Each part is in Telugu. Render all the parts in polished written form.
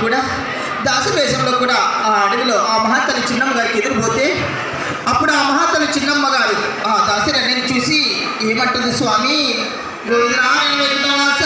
కూడా దాసవేషంలో కూడా ఆ అడవిలో ఆ మహాతల్లి చిన్నమ్మ గారికి ఎదురుపోతే అప్పుడు ఆ మహాతల్లి చిన్నమ్మ గారు ఆ దాసిరన్నని చూసి ఏమంటుంది స్వామి గోవిందనారాయణ వెంకటవాస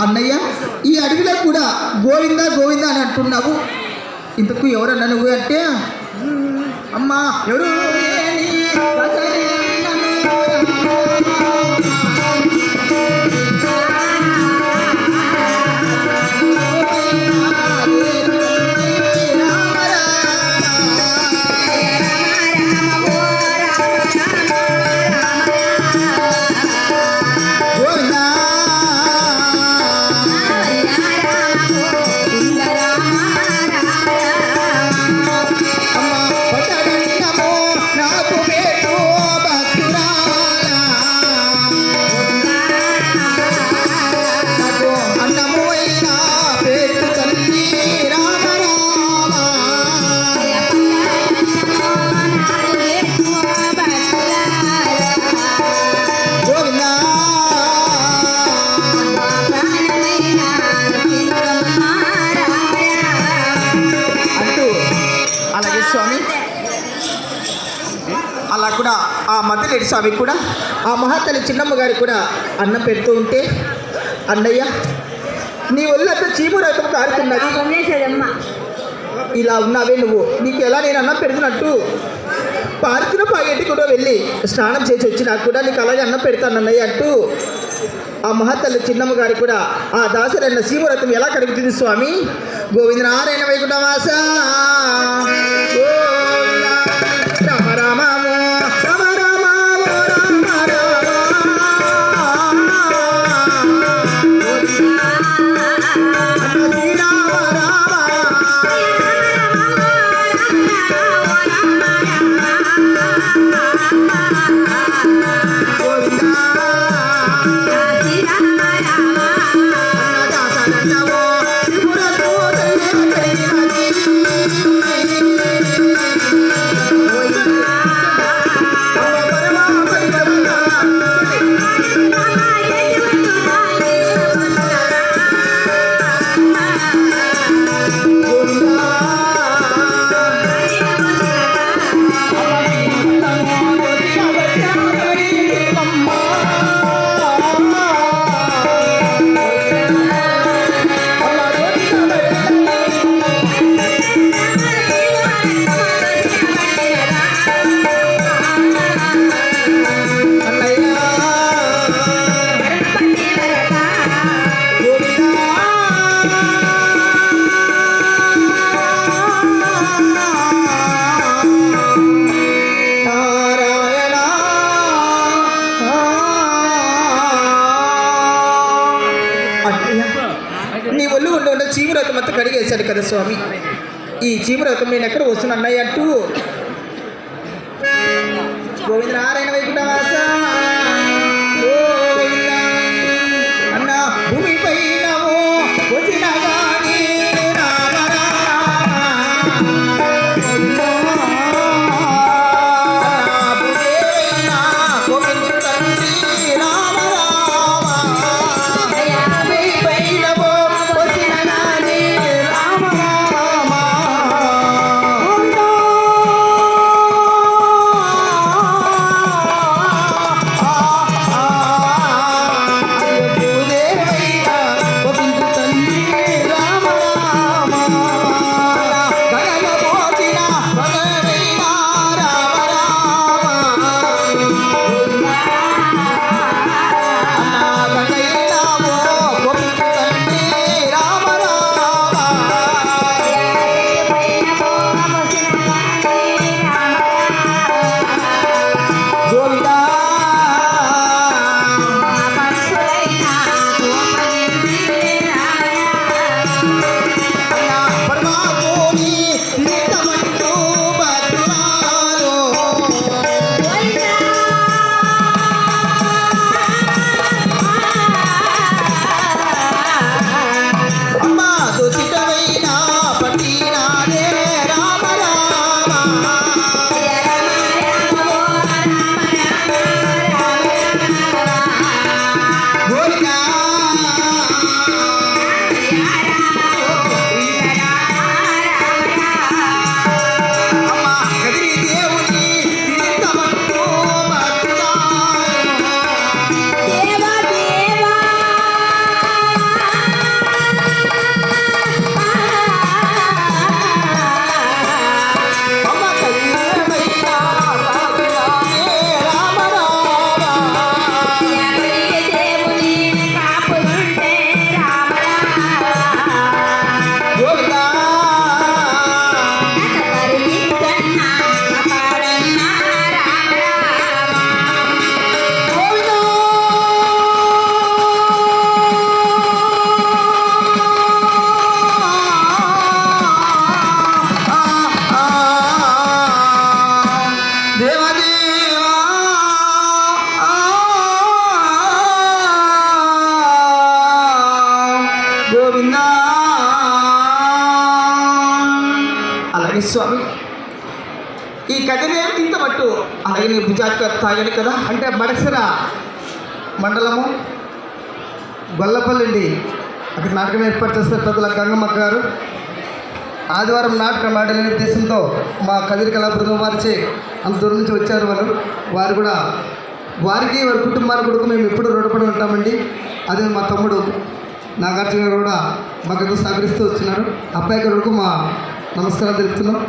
అన్నయ్య ఈ అడవిలో కూడా గోవింద గోవింద అని అంటున్నావు. ఇంతకు ఎవరన్నా నువ్వు అంటే అమ్మా ఎవరు అలా కూడా ఆ మధ్యలేడి స్వామి కూడా ఆ మహాతల్లి చిన్నమ్మ గారి కూడా అన్నం పెడుతూ ఉంటే అన్నయ్య నీ ఒళ్ళంతా చీము రకం కారుతున్నది, ఇలా ఉన్నావే నువ్వు, నీకు ఎలా నేను అన్నం పెడుతున్నట్టు పార్కులో పాగేటి కూడా వెళ్ళి స్నానం చేసి వచ్చినా కూడా నీకు అలాగే అన్నం పెడతాను అన్నయ్య అంటూ ఆ మహాతల్లి చిన్నమ్మ గారి కూడా ఆ దాసరన్న సీమరథం ఎలా కడుగుతుంది స్వామి. గోవిందనారాయణ వైకుంఠవాస రామ రామ నీ ఒళ్ళు ఉండ చీమరథం అంతా కడిగేశాడు కదా స్వామి. ఈ చీమరథం నేను ఎక్కడ వస్తున్నా అన్నయ్య అంటూ గోవిందనారాయణ వైకుంఠవాస అన్న భూమిపై వచ్చిన గాని రామ కానీ స్వామి ఈ కదిరే ఇంత మట్టు అలాగే నీ భుజాత్క తాగాను కదా. అంటే బడసర మండలము గొల్లపల్లి అండి. అక్కడ నాటకం ఏర్పాటు చేస్తారు పెద్దల గంగమ్మ గారు. ఆదివారం నాటకం ఆడాలనే ఉద్దేశంతో మా కదిరి కళా బృందం వారిచే అంత దూరం నుంచి వచ్చారు వాళ్ళు. వారు కూడా వారికి వారి కుటుంబానికి కూడా మేము ఎప్పుడు రుణపడి ఉంటామండి. అదే మా తమ్ముడు నాగార్జున గారు కూడా మాకు సహకరిస్తూ వచ్చినారు. అబ్బాయి గారికి మా నమస్కారం తెలుపుతున్నాం.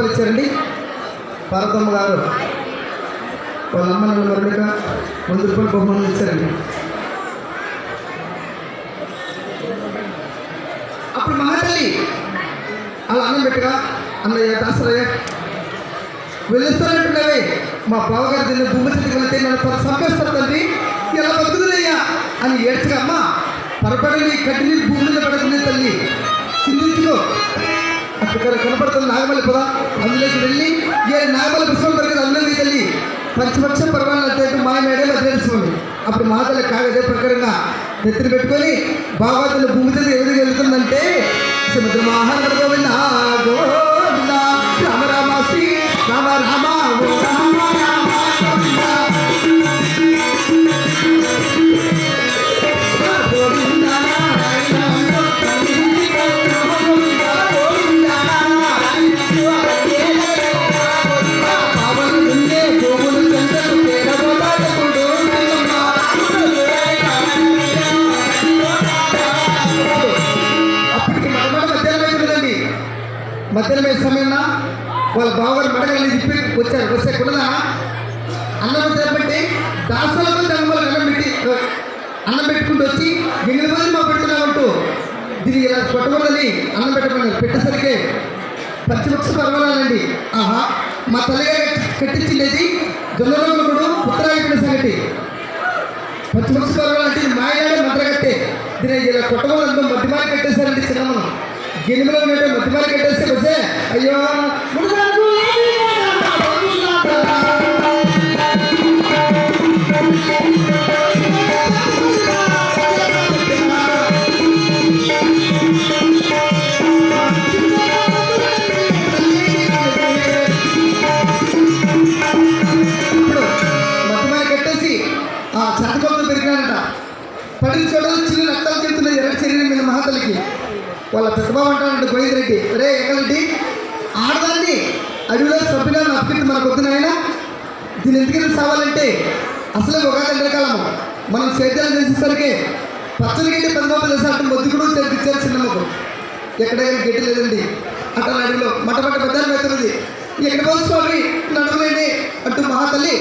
ఇచ్చారండి. పార్వతమ్మ గారు వాళ్ళ అమ్మ నన్ను మరొక 100 రూపాయలు బహుమానం ఇచ్చారండి. అప్పుడు మహాతల్లి అలా అన్నం పెట్టగా అన్నయ్య దాసరయ్య వెళ్ళిస్తానంటున్నావే మా బావగారు దీన్ని భూమి స్థితికి వెళ్తే నన్ను సంపేస్తారు తండ్రి ఎలా బతుకుతున్నాయ్యా అని ఏడ్చగా అమ్మ పరపడని కట్టిని భూమి మీద పడుతుంది తల్లి చిందించుకో. అక్కడ కనపడుతుంది నాగమల్లి పద అందులోకి వెళ్ళి ఏ నాగమల్లి పుష్పం దొరికింది అందులోకి తల్లి పంచపక్ష పర్వాలంటే మా మేడలో తెలుసుకోండి. అప్పుడు మాతల్లి కాగదే ప్రకారంగా నెత్తిని పెట్టుకొని బాబాతులు భూమి మీద ఎదురుగా వెళ్తుందంటే సముద్ర మహానగర గోవింద గోవింద రామ రామ శ్రీ రామ రామ రామ రామ మధ్యాహ్నం సమయం వాళ్ళ బావగారు మడగల్ని తిప్పి వచ్చారు. వస్తే కూడా అన్నం తెప్పట్టి దాసాలకు జన్మలకు అన్నం పెట్టుకుంటూ వచ్చి గిన్నెల మంది మా పెడుతున్నామంటూ దీన్ని ఇలా కొట్టకూడదని అన్నం పెట్టమన్నారు. పెట్టేసరికి పచ్చిపక్ష పర్వాలండి. ఆహా మా తల్లిగారు కట్టించిండేది జొన్నరోగుడు ఉత్తరాయిపోయిన సంగతి పచ్చిపక్ష పర్వాలంటే ఇది మాయగాడే మంత్రగట్టే దీన్ని ఇలా కొట్టకూడదు మధ్యమారి కట్టేశారండి. చిన్నమ్మను గిన్నెలో మధ్యమారి కట్టేస్తే వస్తే అయ్యో పడిన చోటలు చిన్న రక్తాలు చెప్తున్నాయి ఎర్ర శరీరం మీద మహాతల్లికి. వాళ్ళ పెద్దబాబు అంటారంటే గోవిందరెడ్డి రే ఎక్కలండి ఆడదాన్ని అడవిలో సభ్యులను అప్పగించి మనకు వద్దునైనా దీన్ని ఎందుకని సావాలంటే అసలే ఒక ఎండాకాలము మనం సేద్యాలు చేసేసరికి పచ్చని గడ్డి పెద్దబాబు చేసే అటు మొద్దు కూడా తెప్పించారు చిన్నమ్మకు. ఎక్కడైనా గడ్డి లేదండి అట్లా అడవిలో మటమట పెద్దలు పెడుతున్నది. ఎక్కడ పోదు స్వామి నడవలేండి అంటూ మహాతల్లి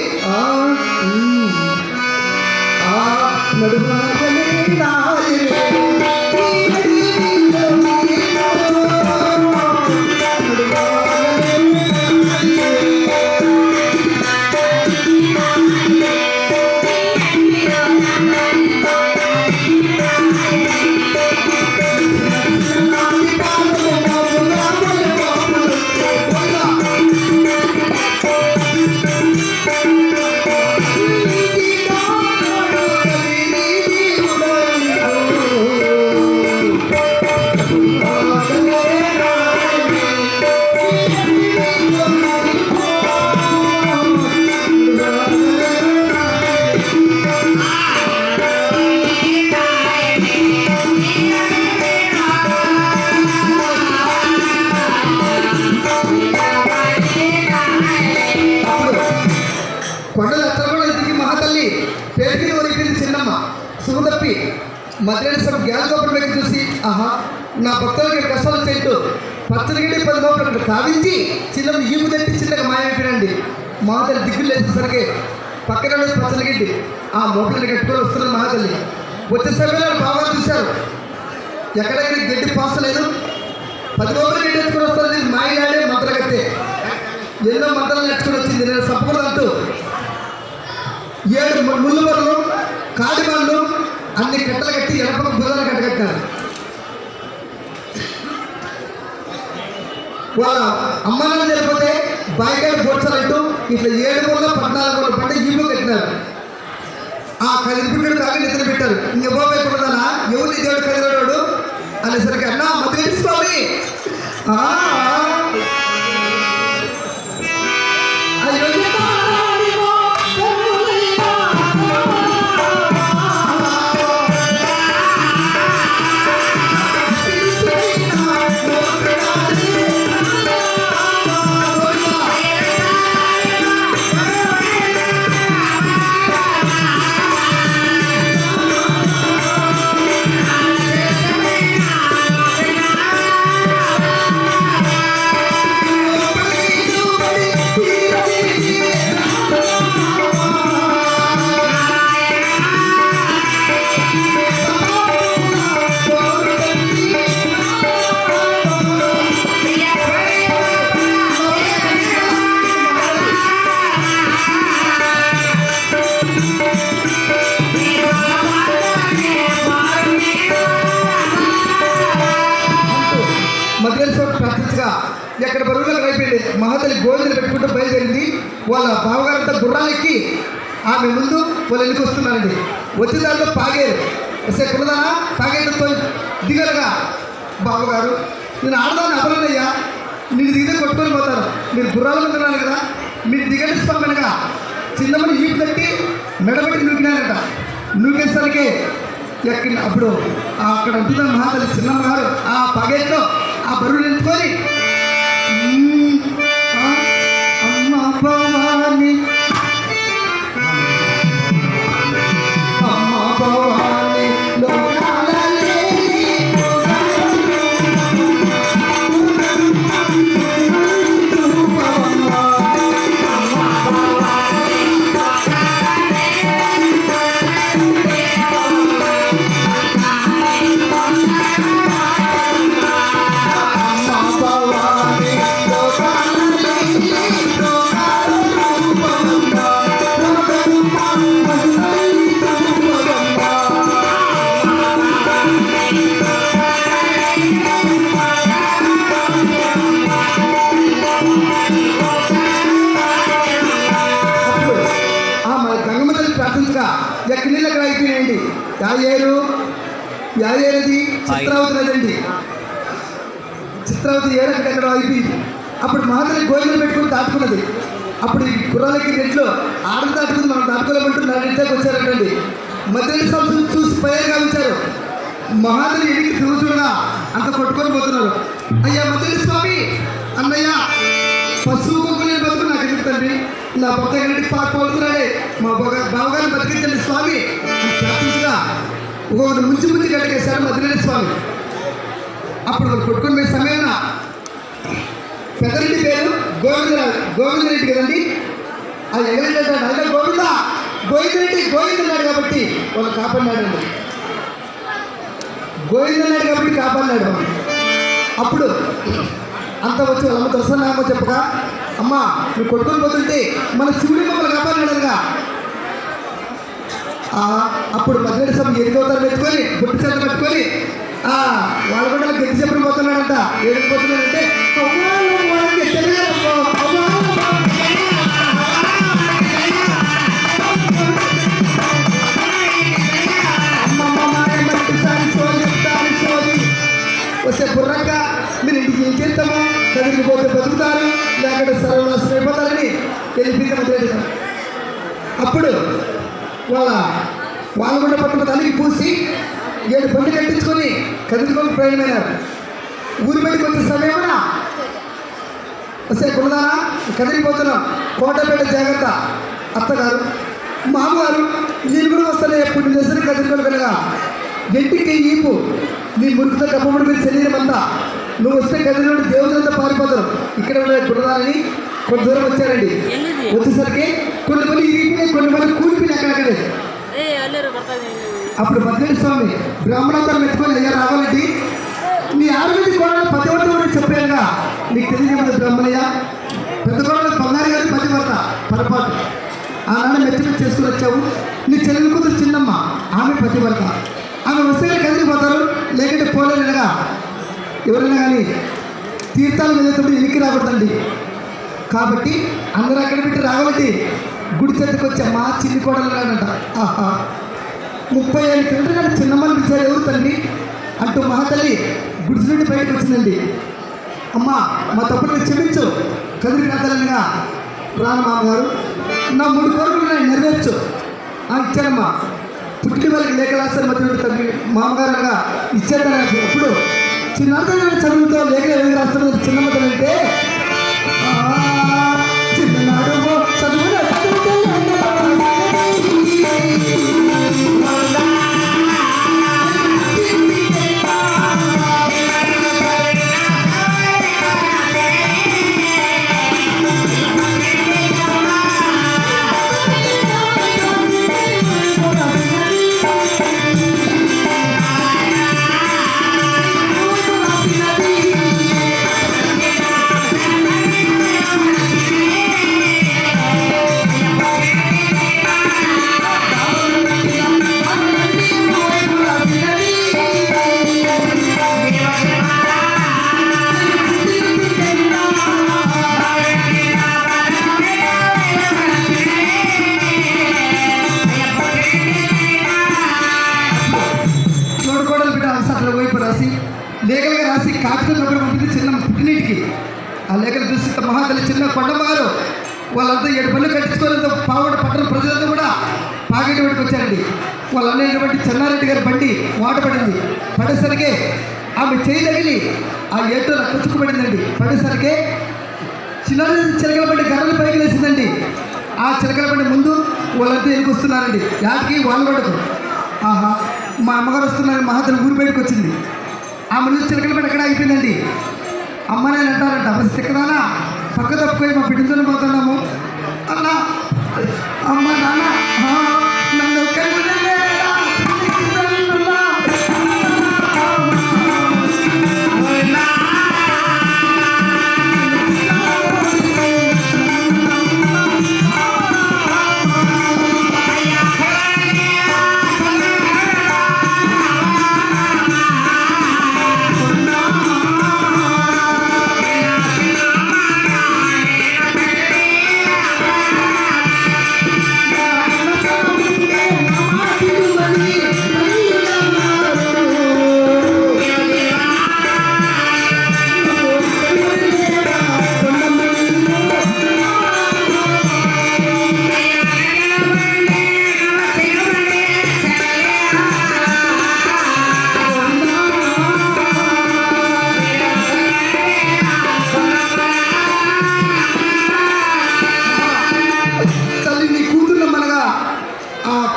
మధ్యాహ్నం సభ గ్యాస్ గోపురం దగ్గర చూసి ఆహా నా భక్తులకి కష్టాలు వచ్చేట్టు పచ్చడి గడ్డి 10 లోపల కావించి చిన్న ఈపు తట్టి చిన్నగా మాయమైపోయినండి మహాతల్లి దిగ్గులు వేసేసరికి పక్కన పచ్చడి గడ్డి ఆ మోపిల్ని కట్టుకొని వస్తున్నారు మహాతల్లి వచ్చే సమయంలో బాగా చూశారు ఎక్కడైనా గడ్డి పాసలేదు 10 లోపల గడ్డి ఎత్తుకొని వస్తుంది మాయలాడే మంత్ర కట్టే ఎన్నో మంత్రాలు నేర్చుకొని వచ్చింది నేను చెప్పకూడదంటూ 7 ముళ్ళు మరలు కాడి మరలు అన్ని కట్టలు కట్టి ఎనప బుర్రలు కట్టగట్టారు వాళ్ళ అమ్మానాన్ని జరిగిపోతే బాయికాయలు పోడ్చాలంటూ ఇట్లా 7 మూల 14 మూల పంట ఈపు కట్టినారు ఆ కదిలిపిడ్డు కాక నిద్ర పెట్టారు ఇంక బాబాయ్ కొడదానా ఎవరిని దేవుడు కదిలాడు అనేసరికి అన్నా మధ్య స్వామి ఎక్కడ బరువులకు అయిపోయింది మహాతల్లి గోవిందులు పెట్టుకుంటూ బయలుదేరింది వాళ్ళ బావగారంతా గుర్రాలెక్కి ఆమె ముందు వాళ్ళు ఎన్నికి వస్తున్నారండి వచ్చిన దాంట్లో పాగేరు వస్తే కులదానా పాగేరుతో దిగలుగా బావగారు నేను ఆడదాన్ని అబలనయ్యా నేను దిగితే కొట్టుకొని పోతారు మీరు గుర్రాలు ఉంటున్నాను కదా మీరు దిగండి స్వామినగా చిన్నమని ఈపు తట్టి మెడబెట్టి నూకినారట నూకేసరికి ఎక్కిన అప్పుడు అక్కడ ఉంటున్న మహాతల్లి చిన్నమ్మగారు ఆ పాగేరులో ఆ బరువులు ఎంచుకొని అమ్మ భవాని అమ్మ భవాని ఎక్కడి నీళ్ళు అక్కడ అయిపోయినాయండి యాయేరుది చిత్రావతి నదండి చిత్రావతి ఏడక్కడి ఎక్కడ అయిపోయింది అప్పుడు మహాతల్లి గోవిందులు పెట్టుకుని దాటుకున్నది అప్పుడు ఈ గుర్రాలకి నెట్లో ఆడలు దాటుకుని మనం దాటుకోలేమంటూ నా ఇంట్లోకి వచ్చారటండి మధ్య సంవత్సరం చూసి పైగా ఉంచారు మహాతల్లి ఎడికి తిరుగుతున్నా అంత కొట్టుకొని పోతున్నారు అయ్యా మధ్య స్వామి అన్నయ్య పశువు కుక్కని బతుకు నాకు ఎందుకు తండ్రి నా భర్త ఎన్నింటికి పాడుతున్నాడే మా బావగారిని బతికించండి స్వామి అని ప్రార్థించగా ఒకరు ముంచి గట్టకేశారు మధ్యరెడ్డి స్వామి అప్పుడు వాళ్ళు కొట్టుకొని పోయే సమయాన పెద్దరెడ్డి పేరు గోవిందరెడ్డి కదండి ఆ ఎగరెడ్డి అంటాడు అదే గోవిందరెడ్డి కాబట్టి వాళ్ళు కాపాడినాడండి గోవిందన్నాడు కాబట్టి కాపాడినాడు అప్పుడు అంత వచ్చి వాళ్ళమ్మ దర్శనామో చెప్పగా అమ్మ నువ్వు కొట్టుకొని పోతుంటే మన శివుడి మమ్మల్ని కాపాడినాడుగా అప్పుడు మధ్యాహ్న సభ ఎదుగవుతారు పెట్టుకొని బుట్టు చెత్త పెట్టుకొని వాళ్ళ కూడా గెలిచి చెప్పడం పోతున్నాడంట ఏడిపోతున్నాడంటే వస్తే బుర్రక్క మీరు ఇంటికి ఏం చేస్తామో చదివిపోతే బతుకుతారు లేకపోతే సర్వనాశనం అయిపోతారని తెలిపించడం అప్పుడు వాళ్ళ కూడా పట్టుకు తల్లికి పూసి 7 బండి కట్టించుకొని కదిలికొని ప్రయాణమైనారు ఊరి బయటకు వచ్చే సమయమున వస్తే కులదానా కదిలిపోతున్నాం కోటపేట జాగ్రత్త అత్తగారు మామగారు నేను కూడా వస్తానే ఎప్పుడు చేసిన కదిలికొని కనుక ఎంటికి ఈపు నీ మురుగుతో కప్పముడి మీద శరీరం అంతా నువ్వు వస్తే గదిలో దేవతలంతా పారిపోతారు. ఇక్కడ ఉన్న గురదాలని కొంత దూరం వచ్చారండి. వచ్చేసరికి కొన్ని మంది ఇరిగిపోయి కొన్ని మంది కూలిపోయి అక్కడక్కడే. అప్పుడు భద్రేశ్వర స్వామి బ్రాహ్మణోత్తరం ఎత్తుకొని అయ్యా రావాలండి నీ ఆరోగ్య కోడలు పతివర్త చెప్పానుగా నీకు తెలియదు బ్రహ్మయ్య పెద్ద కోడలు బంగారు గారి పతివర్త పొరపాటు ఆనాడు మెచ్చి చేసుకుని వచ్చావు. నీ చెల్లెలు కూతురు చిన్నమ్మ ఆమె పతివర్త ఆమె వస్తే కదిలిపోతారు లేకుంటే పోలేరుగా ఎవరైనా కానీ తీర్థాలు వెళ్ళేటప్పుడు ఎనికి రాకూడదండి. కాబట్టి అందరూ అక్కడ పెట్టి రావాలండి గుడి చెట్టుకు వచ్చామ్మా చిన్ని కోడలు కానంట. ఆహా 35 కిలోమీటర్లు చిన్నమ్మని పిలిచారు ఎవరు తల్లి అంటూ మహాతల్లి గుడిసి నుండి బయటకు వచ్చిందండి. అమ్మ మా తప్పుని క్షమించు కదిరి కాదలనిగా రాను మామగారు నా 3 కోరికలు నేను నెరవేర్చు ఇచ్చానమ్మా. పుట్టిన వాళ్ళకి లేఖ రాస్తారు మధ్య తల్లి మామగారు అనగా ఇచ్చేద్దా. అప్పుడు చిన్న చదువుతో లేఖ ఎవరికి రాస్తున్నారు చిన్నమ్మ తల్లి అంటే చిన్ననాడు చదువు లేఖలుగా రాసి కాగితం ఒకటి పంపింది చిన్న పుట్టినీటికి. ఆ లేఖలు చూసి మహాతల్లి చిన్న కొండమ్మగారు వాళ్ళంతా 7 పనులు కట్టించుకోవడంతో పావుడ పట్టణ ప్రజలంతా కూడా పాగేటి వాడికి వచ్చారండి. వాళ్ళ అన్నటువంటి చెన్నారెడ్డి గారి బండి వాట పడింది. పడేసరికి ఆమె చేయి తగిలి ఆ ఏటో కుచ్చుకుపడిందండి. పడేసరికి చిన్నారెడ్డి చిలకల బండి గర్రలు పైకి లేసిందండి. ఆ చిలకల బండి ముందు వాళ్ళంతా ఎనికి వస్తున్నారండి. యాటికి వాళ్ళు పడకు. ఆహా మా అమ్మగారు వస్తున్నారు మహాతల్లి ఊరి బయటకు వచ్చింది. ఆమె నుంచి చిలకల బండి ఎక్కడ అయిపోయిందండి. అమ్మ నేను అంటారంట బస్ తిక్కదానా పక్క తప్పుకొని మా బిడ్డతో పోతున్నాము అన్నా అమ్మ నాన్న నన్ను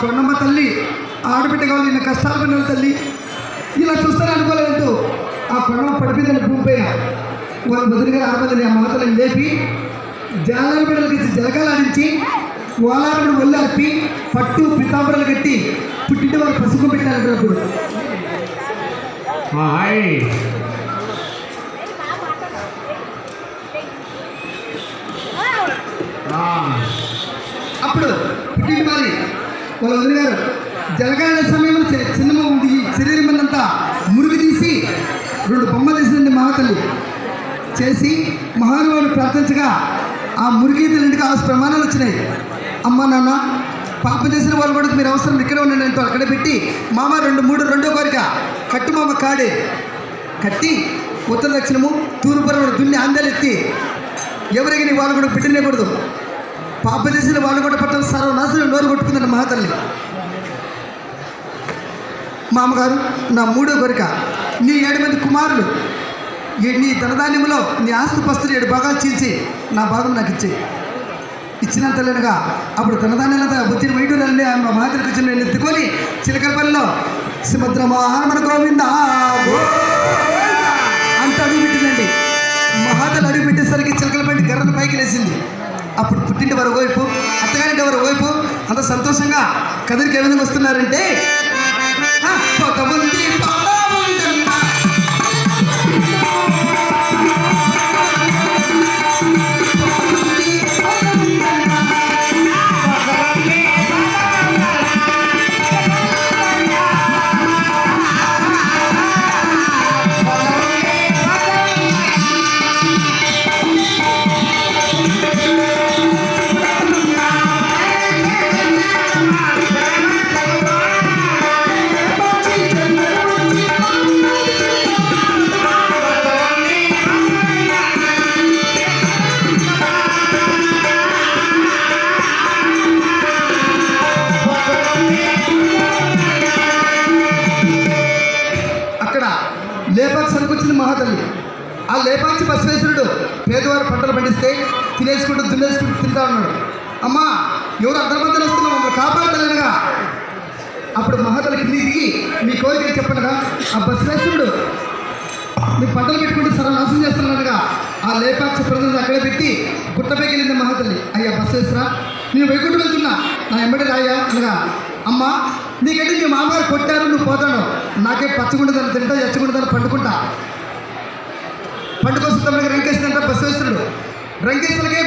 కొండమ్మ తల్లి ఆడబిడ్డ కావాలి నిన్న కష్టాలు పడిన తల్లి ఇలా చూస్తాను అనుకోలేదు. ఆ కొండమ్మ పడిపోయిందని భూమి పైన వాళ్ళు బదులుగా ఆడబద్దని ఆ మాతలను లేపి జాలాల బిడ్డలకు ఇచ్చి జలకాలు ఆడించి వాలాలను ఒళ్ళాపి పట్టు పితాంబరాలు కట్టి పుట్టింటి వారు పసుపు పెట్టారు. అప్పుడు అప్పుడు పుట్టింటి వారి వాళ్ళ వదిలిగారు జలకాల సమయంలో చిన్నమ్మ ఉంది శరీరం అంతా మురుగు తీసి 2 బొమ్మలు తీసిందండి మహాతల్లి చేసి మహానుభావుడు ప్రార్థించగా ఆ మురిగీతలింటికి 6 ప్రమాణాలు వచ్చినాయి. అమ్మ నాన్న పాప చేసిన వాళ్ళు కూడా మీరు అవసరం ఇక్కడ ఉండండి అంటూ అక్కడ పెట్టి మామ 2 రెండో కోరిక కట్టు మామ కాడే కట్టి ఉత్తర దక్షిణము తూర్పురం దున్ని ఆందోళెత్తి ఎవరికి నీ వాళ్ళు కూడా పెట్టినేకూడదు. పాప చేసిన వాళ్ళు కూడా పట్టణ సర్వనాశనం నోరు కొట్టుకుందండి మహాతల్లి. మామగారు నా 3వ కోరిక నీ 7 మంది కుమారులు నీ ధనధాన్యంలో నీ ఆస్తి పస్తులు 7 భాగాలు చీల్చి నా భాగం నాకు ఇచ్చినంత లేనుగా అప్పుడు ధనధాన్యాలంతా వచ్చిన వైడూరండి మహాతల్లికి వచ్చిన నేను ఎత్తుకొని చిలకలపల్లిలో సుభద్రమాన గోవింద అంత అడుగు పెట్టిందండి. మహాతలు అడుగు పెట్టేసరికి చిలకల బండి గర్రను పైకి లేచింది. అప్పుడు పుట్టింటి వారు వైపు, అత్తగారింటి వారు వైపు అంత సంతోషంగా కదిరికి ఏ విధంగా వస్తున్నారంటే ఒక ఉంది లేపాక్షి అనుకొచ్చింది మహాతల్లి. ఆ లేపాక్షి బసవేశ్వరుడు పేదవారు పంటలు పండిస్తే తినేసుకుంటూ దున్నేసుకుంటూ తింటా ఉన్నాడు. అమ్మా ఎవరు అందరిమందరూ వస్తున్నాం, మమ్మల్ని కాపాడలేనుగా. అప్పుడు మహాతల్లి కింది దిగి మీ కోరిక చెప్పండిగా. ఆ బసవేశ్వరుడు మీ పంటలు పెట్టుకుంటూ సర్వనాశనం చేస్తున్నాడుగా. ఆ లేపాక్షి ప్రజలను అక్కడే పెట్టి గుట్టపైకి వెళ్ళింది మహాతల్లి. అయ్యా బసవేశ్వర, నేను వైకుంఠం వెళ్తున్నా, నా ఎంబడి రాయ్యా అనగా, అమ్మ నీకంటే మీ మామగారు కొట్టారు, నువ్వు పోతాను, నాకే పచ్చగుండదని తింటా, ఎచ్చగుండదని పండుకుంటా. పండుగ కోసం తమకి రంకేసిందంట బసవేశ్వరుడు. రంకేశ్వరుడికే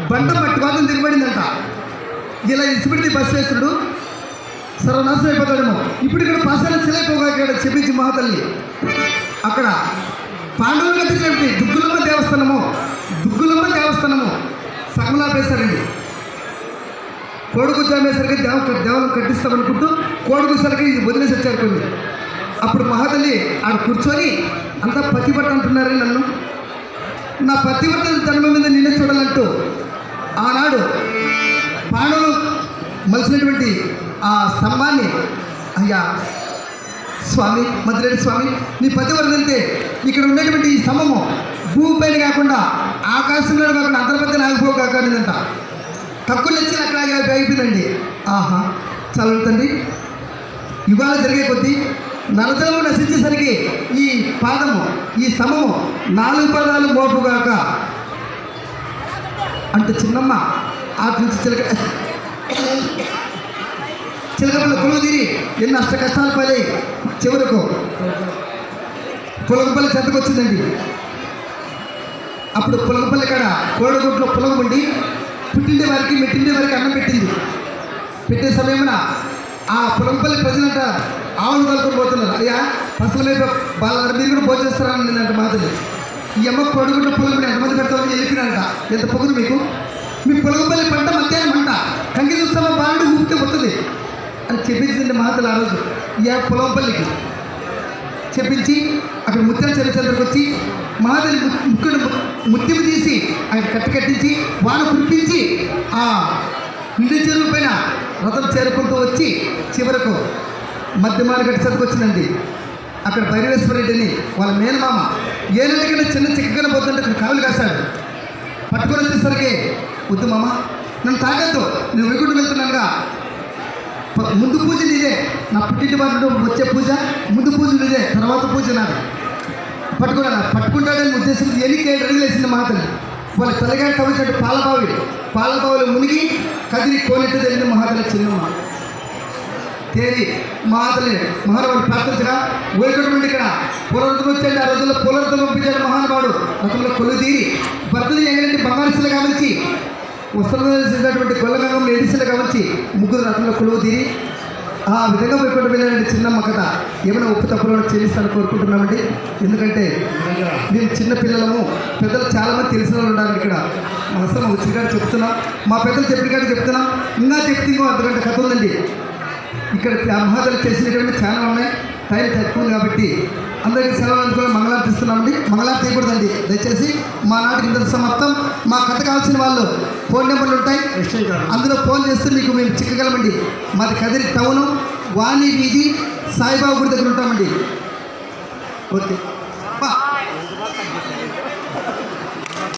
బండ మట్టి వాదం దిగబడిందంట. ఇలా ఇచ్చిపెడితే బసవేశ్వరుడు సర్వనాశనం అయిపోతాడేమో. ఇప్పుడు ఇక్కడ పాశాల చిలైపోగా ఇక్కడ చెప్పించి మహాతల్లి అక్కడ పాండవులు కట్టించినట్టు దుగ్గులమ్మ దేవస్థానము సగమలాపేశారండి. కోడుగుజ్జామేసరికి దేవాలయం కట్టిస్తామనుకుంటూ కోడుగుజ్జలకి వదిలేసి వచ్చారు కొన్ని. అప్పుడు మహాతల్లి ఆడ కూర్చొని అంతా పతివ్రత అంటున్నారని నన్ను, నా పతివ్రత జన్మ మీద నిన్నే చూడాలంటూ ఆనాడు పాండవులు మలిసినటువంటి ఆ స్తంభాన్ని, అయ్యా స్వామి మధురేడి స్వామి, నీ పతివ్రత అంటే ఇక్కడ ఉండేటువంటి ఈ స్తంభము భూమి పైన కాకుండా ఆకాశంలో కాకుండా అంతర్పత్తి ఆగిపోకాకనిదంట. తక్కువ నచ్చిన అక్కడ అయిపోయిందండి. ఆహా చదువుతండి. యుగాలు జరిగే కొద్దీ నరజలము నశించేసరికి ఈ పాదము, ఈ స్తంభము 4 పాదాలు మోపుగాక అంటే చిన్నమ్మ ఆటి నుంచి చిలకపల్లి కొలువు తీరి ఎన్ని అష్ట కష్టాలు పడి చివరకు పులగపల్లి చెంతకు వచ్చిందండి. అప్పుడు పులగపల్లి కాడ కోడగుట్లో పులగ ఉండి పుట్టిండే వారికి మెట్టిండే వారికి అన్నం పెట్టింది. పెట్టే సమయమున ఆ పులంపల్లి ప్రజలంట ఆవులు కలుపుకొని పోతున్నారు. అయ్యా అసలు వాళ్ళ మీరు కూడా భోజేస్తారని నేనంట మాటలు. ఈ అమ్మ కొడుగుంట పులంపల్లి ఎంతమంది పెడతామని వెళ్ళిపోయినంట. ఎంత పొగురు మీకు, మీ పులంపల్లి పంట మధ్యాహ్నం పంట కంకి చూస్తామా బాలుడు ఊపితే వస్తుంది అని చెప్పించింది మాటలు. ఆ రోజు ఈ పులంపల్లికి చెప్పించి అక్కడ ముత్యాల చరిత్రకు వచ్చి మహాతల్లి ముత్యము తీసి ఆయన కట్టించి వాన కురిపించి ఆ ఇంటి చెరువు పైన రథం చేరుకుంటూ వచ్చి చివరకు మధ్యమాన గట్టి చదువుకు వచ్చిందండి. అక్కడ భైరవేశ్వర రెడ్డిని వాళ్ళ మేనమామ ఏళ్ళకైనా చిన్న చిక్కగా పోతుంటే అక్కడ కావులు కాశాడు. పట్టుకొని వచ్చేసరికి వద్దు మామ నన్ను తాగద్దు, నేను వైకుంఠం వెళ్తున్నానుగా, ముందు పూజ నీదే, నా పుట్టింటి వారు వచ్చే పూజ ముందు పూజ నీదే, తర్వాత పూజ నాది. పట్టుకుంటాడని ఉద్దేశం ఎన్నిక 7 అడుగులు వేసింది మహాతల్లి. వాళ్ళ తలగా తవ్వించాడు పాలబావిలో మునిగి కదిరి కోనెట్టు తెలియని మహాతల్లి చిన్నమ్మ తేరి మహాతల్లి మహానుభావుడు ప్రార్థించగా వైకుంఠం నుండి ఇక్కడ పూలరథం వచ్చాడు. ఆ రోజుల్లో పూలరథం పంపించాడు మహానుభావుడు. రథంలో కొలు తీరి భర్తని ఎంగలంటే బంగారుశిల గమనించి వస్త్రమైనటువంటి గొల్లగంగం ఎడిశిల గమనించి 3 రథంలో కొలువు తీరి ఆ విధంగా వైకుంఠం వెళ్ళాలండి చిన్నమ్మ కథ. ఏమైనా ఉప్పు తప్పులను చెల్లిస్తాను కోరుకుంటున్నామండి. ఎందుకంటే మేము చిన్న పిల్లలము, పెద్దలు చాలామంది తెలిసిన వాళ్ళు ఉండాలి ఇక్కడ. అసలు వచ్చిన చెప్తున్నాం, మా పెద్దలు చెప్పిన కాడ చెప్తున్నాం, ఇంకా చెప్తే ఇంకో అర్ధగంట కథ ఉందండి. ఇక్కడ మహాతల్లి చేసినటువంటి చాలా ఉన్నాయి, టైం తక్కువ కాబట్టి అందరికీ సెలవు అందుకొని మంగళారతి ఇస్తున్నామండి. మంగళారతి చేయకూడదండి దయచేసి. మా నాటికి ఇంత సమాప్తం. మా కథ కావాల్సిన వాళ్ళు ఫోన్ నెంబర్లు ఉంటాయి, అందులో ఫోన్ చేస్తే మీకు మేము చిక్కగలమండి. మాది కదిరి టౌను, వాణి వీధి, సాయిబాబా గుడి దగ్గర ఉంటామండి. ఓకే.